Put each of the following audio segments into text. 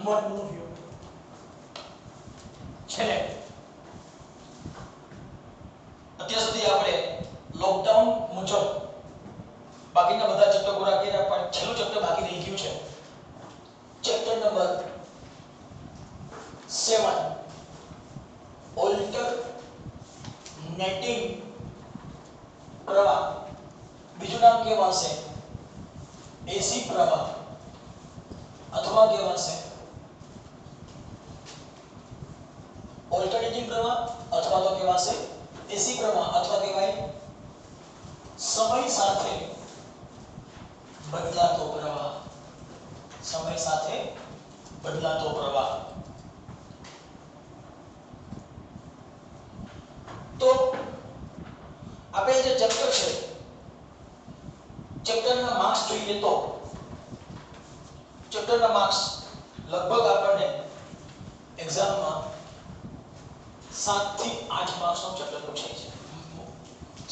Good morning, all of you. છેલ્લે અત્યાર સુધી આપણે લોકડાઉન મુજબ બાકીના બધા ચેપ્ટર પૂરા કર્યા, પણ છેલ્લું ચેપ્ટર બાકી રહી ગયું છે. ચેપ્ટર નંબર 7 ઓલ્ટરનેટિંગ પ્રવાહ. બીજું નામ કહેવાશે એસી પ્રવાહ અથવા કહેવાશે ઓલ્ટરનેટિંગ પ્રવાહ અથવા તો કહેવાશે એસી પ્રવાહ અથવા કહેવાય સમય સાથે બદલાતો પ્રવાહ. સમય સાથે બદલાતો પ્રવાહ. તો આપણે જે ચેપ્ટર છે ચેપ્ટરના માર્ક્સ જોઈએ તો ચેપ્ટરના માર્ક્સ લગભગ આપણને એક્ઝામમાં 7 થી 8 માર્ક્સનો ચેપ્ટર પૂછાય છે.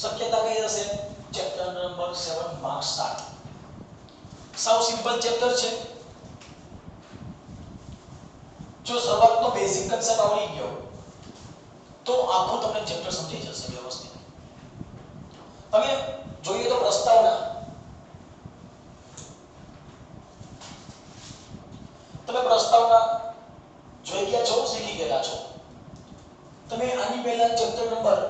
શક્યતા કઈ હશે? Chapter number 7 marks 7. સાવ સિમ્પલ ચેપ્ટર છે. જો શરૂઆતનો બેઝિક કન્સેપ્ટ આવડી ગયો તો આખું તમને ચેપ્ટર સમજાઈ જશે વ્યવસ્થિત. તમે જોઈએ તો પ્રસ્તાવના. તમે પ્રસ્તાવના જોઈ ગયા છો, શીખી ગયા છો. તમે આની પહેલા ચેપ્ટર નંબર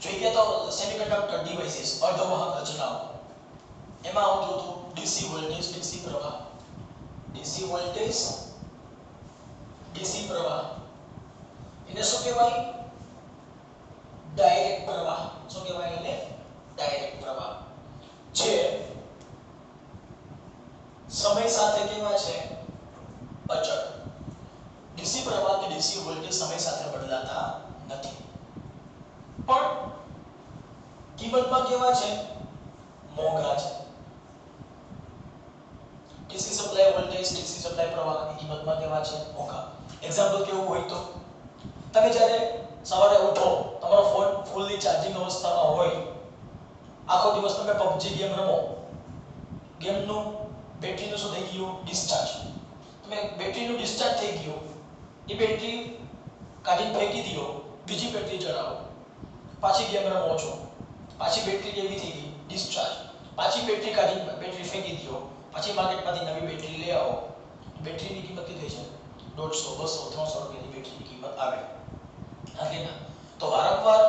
જોઈ ગયા તો સેમિકન્ડક્ટર ડિવાઇસીસ, અર્ધવાહક રચનાઓ. એમાં આવતું હતું ડીસી વોલ્ટેજ, ડીસી પ્રવાહ. ડીસી વોલ્ટેજ, ડીસી પ્રવાહ. એને શું કહેવાય? ડાયરેક્ટ પ્રવાહ. શું કહેવાય એને? ડાયરેક્ટ પ્રવાહ. જે સમય સાથે કેવા છે? અચળ. ડીસી પ્રવાહ કે ડીસી વોલ્ટેજ સમય સાથે બદલાતા નથી, પણ કિંમતમાં કેવા છે? મોંઘા છે. DC supply voltage, DC supply પ્રવાહની કિંમતમાં કેવા છે? મોંઘા. એક્ઝામ્પલ કેવું હોય તો તમે જ્યારે સવારે ઉઠો, તમારો ફોન ફૂલ્લી ચાર્જિંગ અવસ્થામાં હોય, આખો દિવસ તમે PUBG ગેમ રમો, ગેમનું બેટરીનું શું થઈ ગયું? ડિસ્ચાર્જ. તમે બેટરીનું ડિસ્ચાર્જ થઈ ગયું, એ બેટરી કાઢીને ફેંકી દો, બીજી બેટરી ચડાવો, પાછી ગેમ રમો છો, પાછી બેટરી કેવી થઈ ગઈ? ડિસ્ચાર્જ. પાછી બેટરી કાઢીને બેટરી ફેંકી દો, પાછી માર્કેટમાંથી નવી બેટરી લઈ આવો. બેટરીની કિંમત કેટલી છે? 150, 200, 300 રૂપિયાની બેટરીની કિંમત આવે. આગેના તો વારંવાર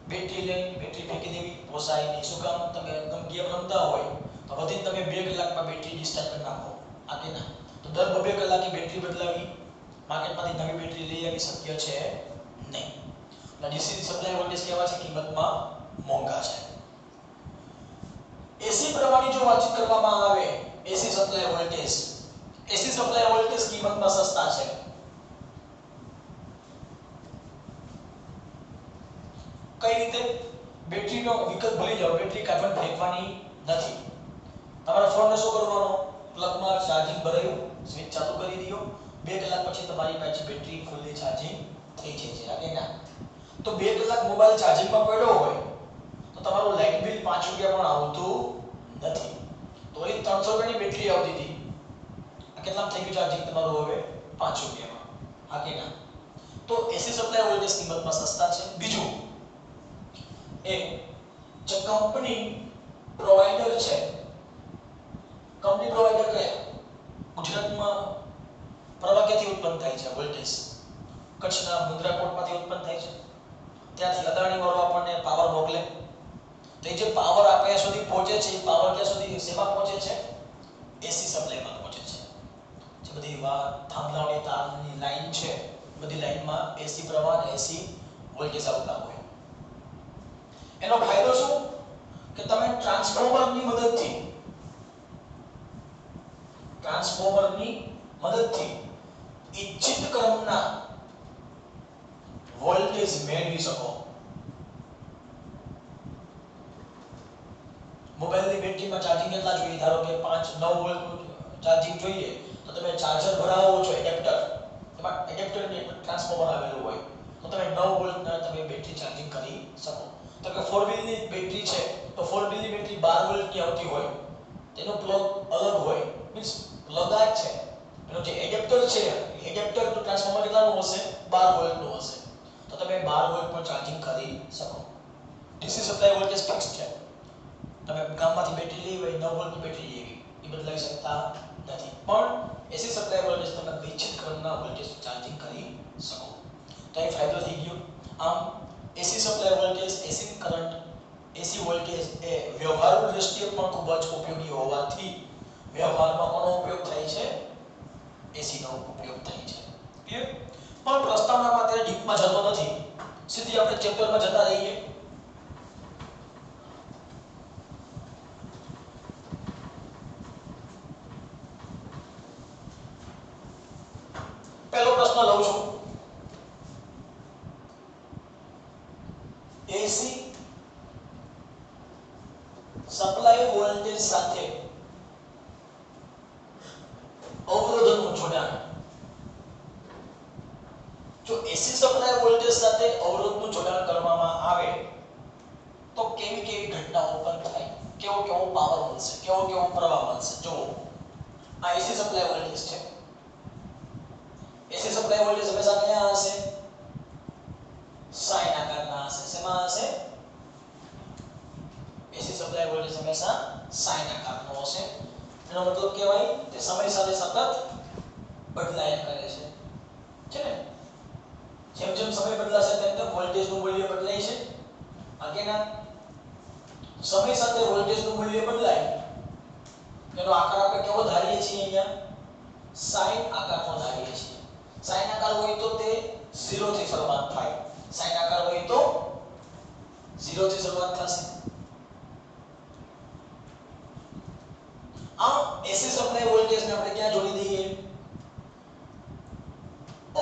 બેટરી લઈને બેટરી ફેંકી દેવી પોસાય નહીં. શું કામ? તમે ગેમ રમતા હોય તો વધીને તમે 2 કલાકમાં બેટરી ડિસ્ચાર્જ કરી નાખો. આગેના તો દર 2 કલાકે બેટરી બદલાવી, માર્કેટમાંથી નવી બેટરી લઈ આવી શક્ય છે નહીં. ડીસી સપ્લાય વોલ્ટેજ કેવા છે? કિંમતમાં મોંઘા છે. એસી પ્રવાહની જો વાતચીત કરવામાં આવે, એસી સપ્લાય વોલ્ટેજ, એસી સપ્લાય વોલ્ટેજ કિંમતમાં સસ્તા છે. કઈ રીતે? બેટરીનો વિકલ્પ ભૂલી જાઓ, બેટરી કાઢવાની ફેંકવાની નથી. તમારા ફોનને શું કરવાનો? પ્લગમાં ચાર્જિંગ ભરાયું, સ્વિચ ચાલુ કરી દો, 2 કલાક પછી તમારી પાસે બેટરી ફૂલ્લી ચાર્જિંગ થઈ જાય છે. આગેના તો 2 કલાક મોબાઈલ ચાર્જિંગમાં પડ્યો હોય તો તમારું લાઇટ બિલ 5 રૂપિયા પણ આવતું નથી. તો એ 300 રૂપિયાની બેટરી આવતી હતી, આ કેટલામાં થઈ ગયું ચાર્જિંગ તમારું હવે? 5 રૂપિયામાં. આગેના તો એસી સપ્લાય વોલ્ટેજ કિંમતમાં સસ્તા છે. બીજું એ જે કંપની પ્રોવાઇડર છે, કંપની પ્રોવાઇડર કયા? ગુજરાતમાં પ્રવાહ ક્યાંથી ઉત્પન્ન થાય છે? વોલ્ટેજ કચ્છના મુંદ્રાકોટમાંથી ઉત્પન્ન થાય છે. ત્યાંથી અદાણી વાળો આપણને પાવર મોકલે, તો એ જે પાવર આપણે સુધી પહોંચે છે, એ પાવર ક્યાં સુધી શેમાં પહોંચે છે? એસી સપ્લાયમાં પહોંચે છે. જે બધી થાંભલાઓની તારની લાઈન છે, બધી લાઈનમાં એસી પ્રવાહ અને એસી વોલ્ટેજ આવતા હોય. એનો ફાયદો શું? કે તમે ટ્રાન્સફોર્મરની મદદથી ઇચ્છિત ક્રમના વોલ્ટેજ મેળવી શકો. મોબાઈલની બેટરીમાં ચાર્જિંગ કેટલા જોઈએ? ધારો કે 9 વોલ્ટનું ચાર્જિંગ જોઈએ તો તમે ચાર્જર ભરાવો છો, એડેપ્ટર, એમાં એડેપ્ટરની ટ્રાન્સફોર્મર આવેલું હોય તો તમે 9 વોલ્ટના તમે બેટરી ચાર્જિંગ કરી શકો. તો કે 4 વ્હીલની બેટરી છે તો 4 વ્હીલની બેટરી 12 વોલ્ટની આવતી હોય, તેનો પ્લગ અલગ હોય, મીન્સ લગાત છે એનો જે એડેપ્ટર છે એડેપ્ટર તો ટ્રાન્સફોર્મર કેટલાનું હશે 12 વોલ્ટનું હશે તો તમે 12 વોલ્ટ પર ચાર્જિંગ કરી શકો ડીસી સપ્લાય વોલ્ટેજ ફિક્સ છે તમે ગામમાંથી બેટરી લઈ હોય 9 વોલ્ટની બેટરી લેવી એ બદલાઈ શકતા નથી પણ એસી સપ્લાય વોલ્ટેજ તમે નિશ્ચિત ક્રમના વોલ્ટેજ ચાર્જિંગ કરી શકો તો એ ફાયદો થઈ ગયો આમ AC supply voltage AC current AC voltage એ વ્યવહારુ દ્રષ્ટિએ પણ ખૂબ જ ઉપયોગી હોવાથી વ્યવહારમાં કોનો ઉપયોગ થાય છે એસી નો ઉપયોગ થાય છે ક્લિયર પણ પ્રસ્તાવનામાં અત્યારે ડીપમાં જતો નથી સીધી આપણે ચેપ્ટરમાં જતા રહીએ પહેલો પ્રશ્ન લઉં છું એસી સપ્લાય વોલ્ટેજ સાથે અવરોધનું જોડાણ જો એસી સપ્લાય વોલ્ટેજ સાથે અવરોધનું જોડાણ કરવામાં આવે તો કેવી કેવી ઘટના ઉત્પન્ન થાય કેવો કેવો પાવર મળશે કેવો કેવો પ્રવાહ મળશે જો આ એસી સપ્લાય વોલ્ટેજ છે એસી સપ્લાય વોલ્ટેજ હંમેશા કયા હશે સાઇન આકારના હશે શેમાં હશે એસી સપ્લાય વોલ્ટેજ હંમેશા સાઇન આકારનો હશે એનો મતલબ કહેવાય કે સમય સાથે સતત બદલાયા કરે છે ને જેમ જેમ સમય બદલાશે તેમ તેમ વોલ્ટેજનું મૂલ્ય બદલાય છે આગેના સમય સાથે વોલ્ટેજનું મૂલ્ય બદલાય એનો આકાર આપણે કેવો ધારીએ છીએ અહીંયા સાઇન આકારનો ધારીએ છીએ સાઇન આકાર હોય તો તે 0 થી શરૂઆત થાય સાઇન આકાર હોય તો 0 થી શરૂઆત થશે આ એસી સપ્લાય વોલ્ટેજને આપણે ક્યાં જોડી દઈએ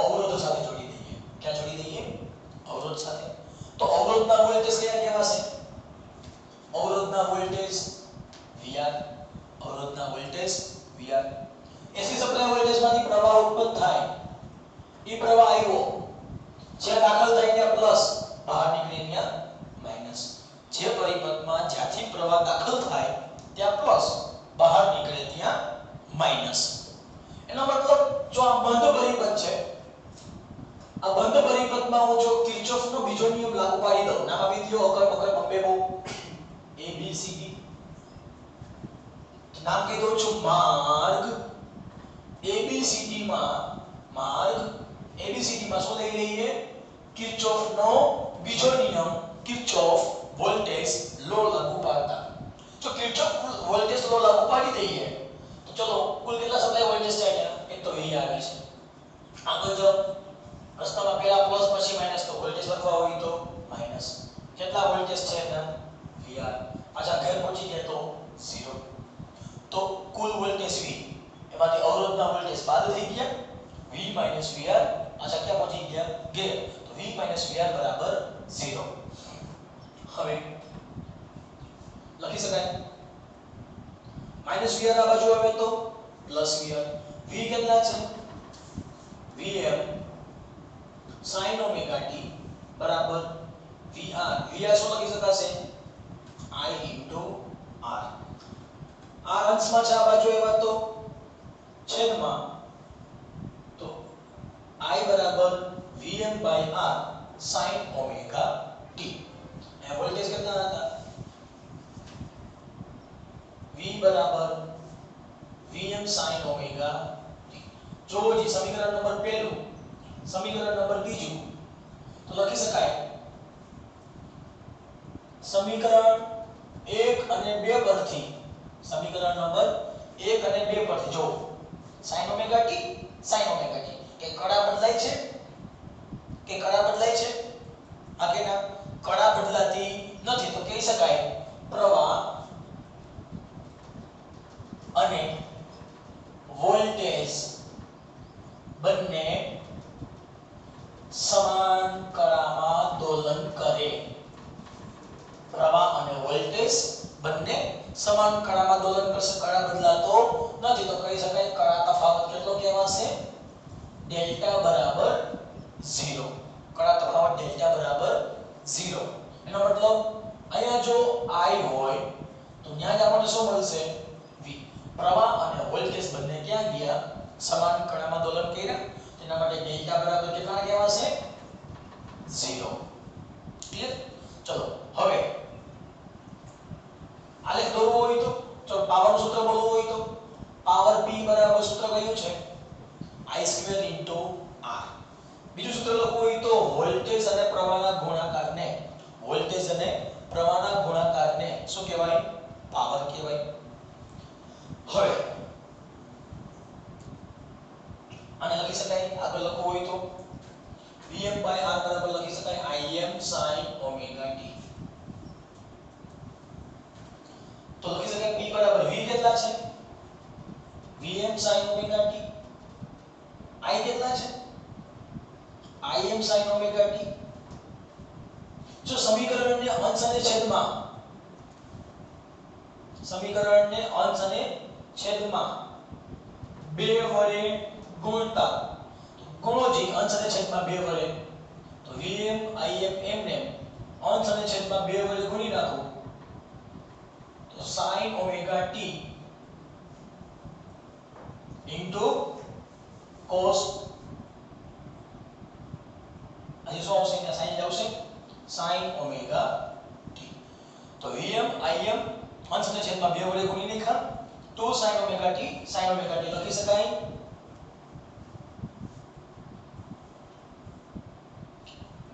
અવરોધ સાથે જોડી દઈએ ક્યાં જોડી દઈએ અવરોધ સાથે તો અવરોધના વોલ્ટેજ કયા કહેવાશે અવરોધના વોલ્ટેજ VR અવરોધના વોલ્ટેજ VR એસી સપ્લાય વોલ્ટેજમાંથી પ્રવાહ ઉત્પન્ન થાય એ પ્રવાહ આવ્યો જે દાખલ થાય ત્યાં પ્લસ બહાર નીકળે ત્યાં માઈનસ જે પરિપથમાં જ્યાંથી પ્રવાહ દાખલ થાય ત્યાં પ્લસ બહાર નીકળે ત્યાં માઈનસ એનો મતલબ જો આ બંધ પરિપથ છે આ બંધ પરિપથમાં હું જો કિર્ચોફનો બીજો નિયમ લાગુ પાડી દઉં નામ આપી દો અકર મકર બંબે બહુ A B C D નામ કહી દઉં છું માર્ગ ABCD માં માર્ગ ABCD માં શું લઈ લઈએ કિર્ચોફનો બીજો નિયમ કિર્ચોફ વોલ્ટેજ લો લાગુ પાડતા જો કિર્ચોફ વોલ્ટેજ લો લાગુ પાડી દઈએ તો ચલો કુલ કેટલા સપ્લાય વોલ્ટેજ છે અહીંયા એક તો V આવે છે આગળ જો પ્રશ્નમાં પહેલા પ્લસ પછી માઈનસ તો વોલ્ટેજ લખવા હોય તો માઈનસ કેટલા વોલ્ટેજ છે અહીંયા VR પાછા ઘર પહોંચી ગયા તો 0 તો કુલ વોલ્ટેજ V એમાંથી અવરોધના વોલ્ટેજ બાદ થઈ ગયા V VR પાછા ક્યાં પહોંચી ગયા ઘેર તો V VR બરાબર 0 હવે લખી શકાય VR આ બાજુ આવે તો પ્લસ VR V કેટલા છે Vm sin omega t બરાબર VR શું લખી શકાશે I into R આ અંશમાં છે આ બાજુ એવા તો છેદમાં તો I બરાબર Vm by R sin omega t A voltage કેટલા હતા V બરાબર Vm sin omega t જો જે સમીકરણ નંબર પહેલું સમીકરણ નંબર બીજું તો લખી શકાય સમીકરણ 1 અને 2 પરથી સમીકરણ નંબર 1 અને 2 પરથી જો sin omega t કે કડા બદલાય છે આ કેના કડા બદલાતી નથી તો કહી શકાય પ્રવાહ અને વોલ્ટેજ બંને સમાન કળામાં દોલન કરે પ્રવાહ અને વોલ્ટેજ બંને સમાન કળામાં દોલન કરશે કળા બદલાતો નથી તો કહી શકાય કળા તફાવત કેટલો કહેવાશે ડેલ્ટા બરાબર 0 કળા તફાવત ડેલ્ટા બરાબર 0 એનો મતલબ અહીંયા જો I હોય તો ત્યાં જ આપણને શું મળશે V પ્રવાહ અને વોલ્ટેજ બંને ક્યાં ગયા? સમાન કણામાં દોલન કર્યા. તેના માટે ડેલ્ટા બરાબર કેટલા કહેવાશે? 0. ક્લિયર? ચલો હવે આલેખ દોરવો હોય તો ચલો પાવરનું સૂત્ર બોલવું હોય તો પાવર P બરાબર સૂત્ર કયું છે? I² * R. બીજું સૂત્ર લખવું હોય તો વોલ્ટેજ અને પ્રવાહના ગુણાકારને શું કહેવાય? પાવર કહેવાય. હવે આને લખી શકાય આગળ લખવું હોય તો Vm/R બરાબર લખી શકાય Im sin omega t. તો લખી શકાય P બરાબર V કેટલા છે? Vm sin omega t. I કેટલા છે? Im sin omega t. જો સમીકરણને અંશ અને છેદમાં બે વડે ગુણતા ગુણો જી અંશ અને છેદમાં બે વડે તો Vm Im એમને અંશ અને છેદમાં બે વડે ગુણી નાખો તો sin omega t into cos અહીં શું આવશે? અહીંયા sin આવશે sin omega t. તો Vm Im અંશ અને છેદમાં બે વડે ગુણી નાખ્યા તો sin omega t લખી શકાય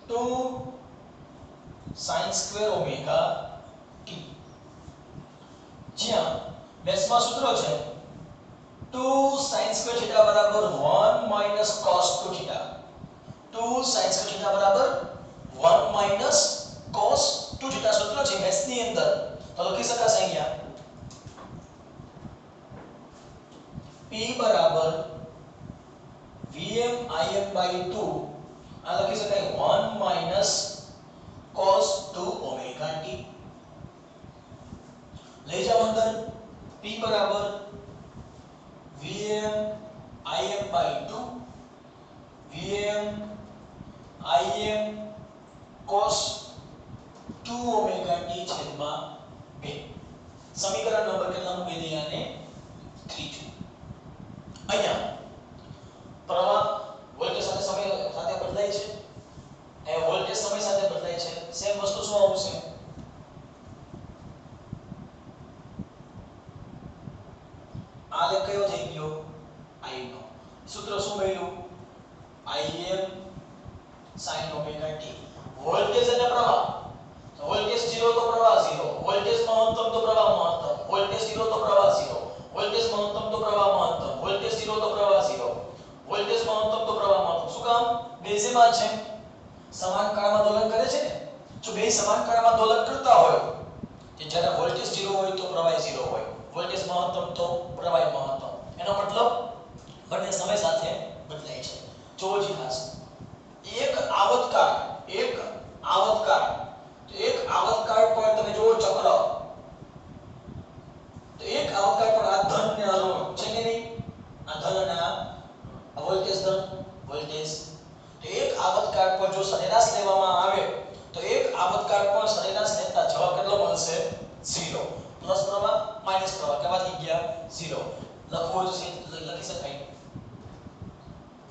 2 sin² omega t. જ્યાં બેસમાં સૂત્ર છે 2 sin² θ બરાબર 1 - cos 2 θ. 2 sin² θ બરાબર 1 - cos 2 θ સૂત્ર છે બેસની અંદર. તો લખી શકાશે અહીંયા P બરાબર Vm Im/2 આ લખી શકાય 1 - cos 2 omega t. લઈ જાઓ અંદર P બરાબર Vm Im/2 Vm Im cos 2 omega t છેદમાં 2. સમીકરણ નંબર કેટલા મૂકી દઈએ આને? 3. અહીંયા પ્રવાહ વોલ્ટેજ સાથે સમય સાથે બદલાય છે. એ વોલ્ટેજ સમય સાથે બદલાય છે. સેમ વસ્તુ શું આવશે? આ લેખ કયો થઈ ગયો? I નો. સૂત્ર શું બન્યું? Im sin omega t. Voltage અને પ્રવાહ. તો વોલ્ટેજ 0 તો પ્રવાહ 0. વોલ્ટેજ મહત્તમ તો પ્રવાહ મહત્તમ. વોલ્ટેજ 0 તો પ્રવાહ 0. વોલ્ટેજ મહત્તમ તો પ્રવાહ મહત્તમ. વોલ્ટેજ 0 તો પ્રવાહ 0. વોલ્ટેજ મહત્તમ તો પ્રવાહ મહત્તમ. શું કામ? બે જેમાં છે. સમાન કાળમાં દોલન કરે છે ને. જો બે સમાન કાળમાં દોલન કરતા હોય કે જ્યારે વોલ્ટેજ 0 હોય તો પ્રવાહ 0 હોય. વોલ્ટેજ મહત્તમ તો પ્રવાહ મહત્તમ. એનો મતલબ બંને સમય સાથે બદલાય છે. જોવો જી ખાસ એક આવર્તકાળ પર તમે જોવો ચક્ર તો એક આવર્તકાળ પર આ ધન ને ઋણ છે કે નહીં? આ ધન અને આ વોલ્ટેજ તો એક આવર્તકાળ પર જો સરેરાશ લેવામાં આવે તો એક આવર્તકાળ પર સરેરાશ લેતા જવાબ કેટલો મળશે? 0. પ્લસ પ્રવાહ માઈનસ પ્રવાહ કેવા થઈ ગયા? 0. લખવું તો લખી શકાય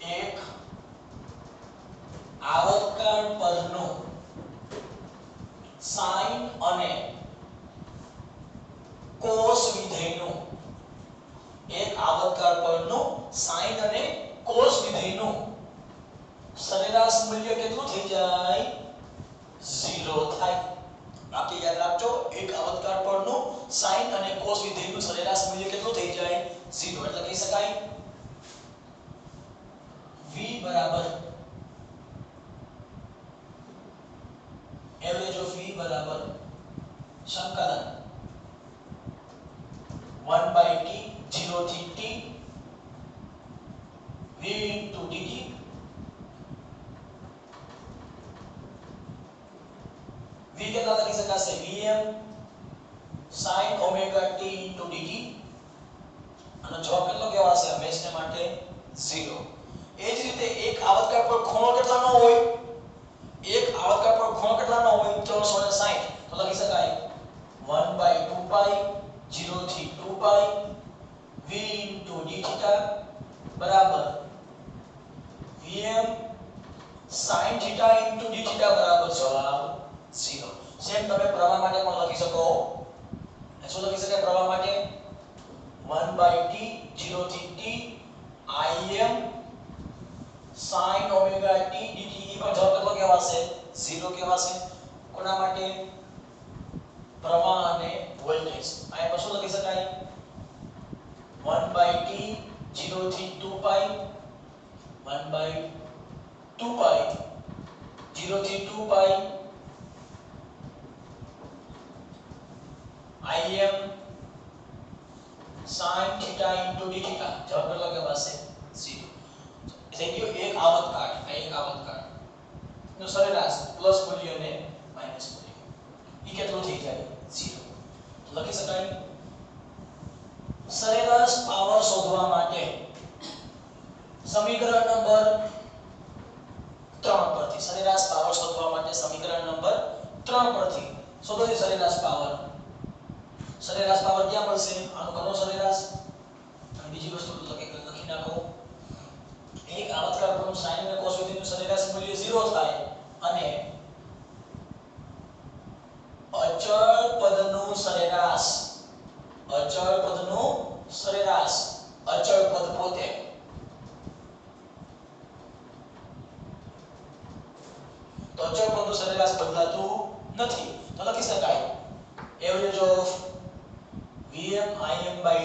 એક આવર્તકાળ પરનું sin અને cos વિધેયનું સરેરાશ મૂલ્ય કેટલું થઈ જાય? 0 થાય. બાકી યાદ રાખજો એક આવર્તકાળ પરનું sin અને cos વિધેયનું સરેરાશ મૂલ્ય કેટલું થઈ જાય? 0. એટલે કહી શકાય v બરાબર એવરેજ ઓફ v બરાબર સંકલન 1/t 0 થી t v into dt v કેટલા લખી શકાશે? Vm sin omega t into dt અને જવાબ કેટલો કહેવાશે હંમેશને માટે? 0. એ જ રીતે એક આવર્તકાળ પર ખૂણો કેટલાનો હોય? એક આવર્તકાળ પર ખૂણો કેટલાનો હોય? 360. તો લખી શકાય 1/2π 0 થી 2π v into d theta બરાબર vm sin theta into d theta બરાબર જવાબ 0. સેમ તમે પ્રવાહ માટે પણ લખી શકો. શું લખી શકાય પ્રવાહ માટે 1/t 0 થી t im sin omega t dt એ પણ જવાબ કેટલો કહેવાશે 0 કહેવાશે. કોના માટે પ્રવાહ અને વોલ્ટેજ. આ પણ શું લખી શકાય 1/t 0 થી 2π 1/2π 0 થી 2π im sin theta into d theta જવાબ કેટલો કહેવાશે 0. થઈ ગયો એક આવર્તકાળ. આ એક આવર્તકાળ નો સરેરાશ પ્લસ મૂલ્ય અને માઈનસ મૂલ્ય ઈ કેટલું થઈ જાય 0. તો લખી શકાય સરેરાશ પાવર શોધવા માટે સમીકરણ નંબર 3 પરથી સરેરાશ પાવર શોધવા માટે સમીકરણ નંબર 3 પરથી શોધો સરેરાશ પાવર. સરેરાશ પાવર ક્યાં મળશે આનો ઘનો સરેરાશ અને બીજી વસ્તુ લખી નાખો એક આવર્તકાળ પરનું sin અને cos નું સરેરાશ મૂલ્ય 0 થાય અને અચળ પદનું સરેરાશ અચળ પદ પોતે તો અચળ પદનું સરેરાશ બદલાતું નથી. તો લખી શકાય average of vm im by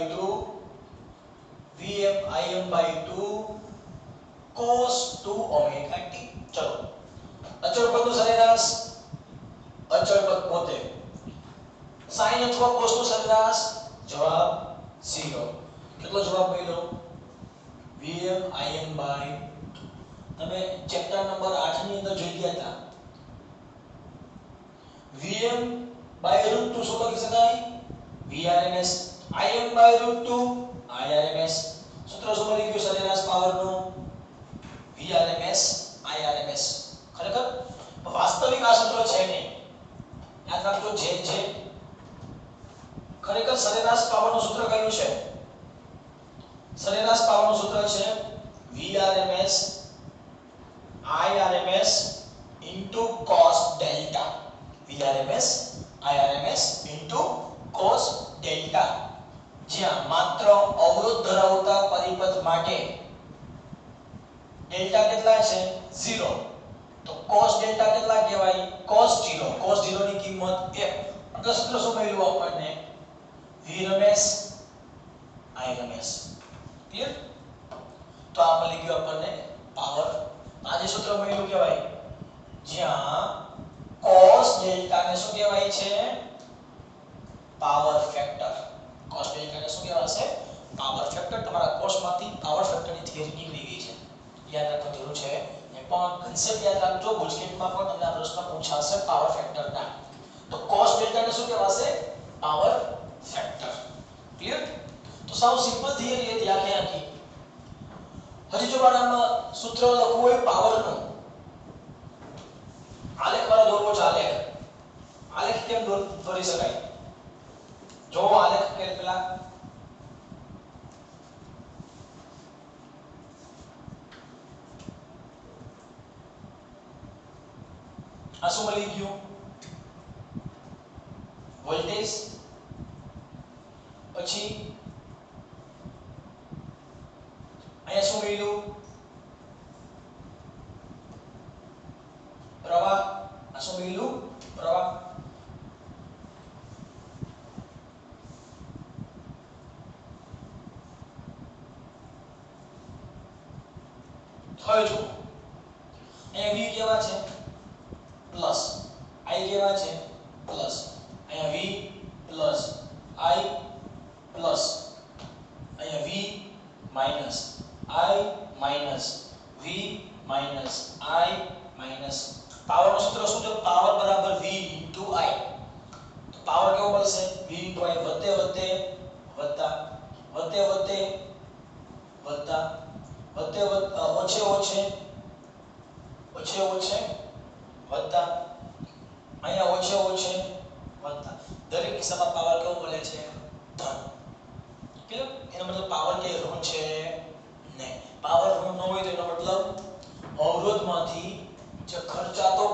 2 cos 2 omega t. ચલો અચળ પદનું સરેરાશ અચળ પદ પોતે sin અથવા cos નું સરેરાશ જવાબ 0. કેટલો જવાબ મળ્યો vm im by તમે ચેપ્ટર નંબર 8 ની અંદર જોઈ ગયા હતા vm by √2 શું લખી શકાય vrms im by √2 irms. સૂત્ર શું મળી ગયું સરેરાશ પાવર નું vrms irms. ખરેખર વાસ્તવિક આ સૂત્ર છે નહીં યાદ રાખજો જે ખરેખર સરેરાશ પાવર નું સૂત્ર કયું છે સરેરાશ પાવર નું સૂત્ર છે vrms irms into cos delta vrms irms into cos delta જ્યાં માત્ર અવરોધ ધરાવતા પરિપથ માટે ડેલ્ટા કેટલા છે 0 તો cos ડેલ્ટા કેટલા કહેવાય cos 0 ની કિંમત 1 એટલે સૂત્ર શું મળ્યું આપણને vrms irms. ક્લિયર. તો આ મળી ગયું આપણને પાવર. આ જે સૂત્ર મળ્યું કહેવાય જ્યાં cos ડેલ્ટા ને શું કહેવાય છે પાવર ફેક્ટર. cos ડેલ્ટા ને શું કહેવાશે પાવર ફેક્ટર. તમારા કોર્સમાંથી પાવર ફેક્ટરની થિયરી નીકળી ગઈ છે યાદ રાખવાની જરૂર છે. એ પણ કન્સેપ્ટ યાદ રાખજો ગુજકેટમાં પણ તમને આ પ્રશ્ન પૂછાશે પાવર ફેક્ટરના. તો cos ડેલ્ટા ને શું કહેવાશે પાવર ફેક્ટર. ક્લિયર. તો સાવ સિમ્પલ થિયરી હતી આખે આખી. હજી જો આમાં સૂત્ર લખવું હોય પાવરનું આલેખ વાળો દોરવો છે આલેખ કેમ દોરી શકાય જો આલેખ કે પેલા આ શું મળી ગયું વોલ્ટેજ પછી અહીંયા શું મળ્યું પ્રવાહ. આ શું મળ્યું પ્રવાહ. હવે જો અહીંયા v કેવા છે પ્લસ i કેવા છે પ્લસ અહીંયા v પ્લસ i પ્લસ અહીંયા v minus i minus v minus i minus power નું સૂત્ર શું છે પાવર બરાબર v into i. તો પાવર કેવો મળશે v into i વધે વધે વત્તા વધે વધે વત્તા વધે ઓછે ઓછે ઓછે ઓછે વત્તા અહીંયા ઓછે ઓછે વત્તા દરેક કિસ્સામાં પાવર કેવો મળે છે ધન. ક્લિયર? એનો મતલબ પાવર કે ઋણ છે નહીં. પાવર ઋણ ન હોય તો એનો મતલબ અવરોધમાંથી જે ખર્ચાતો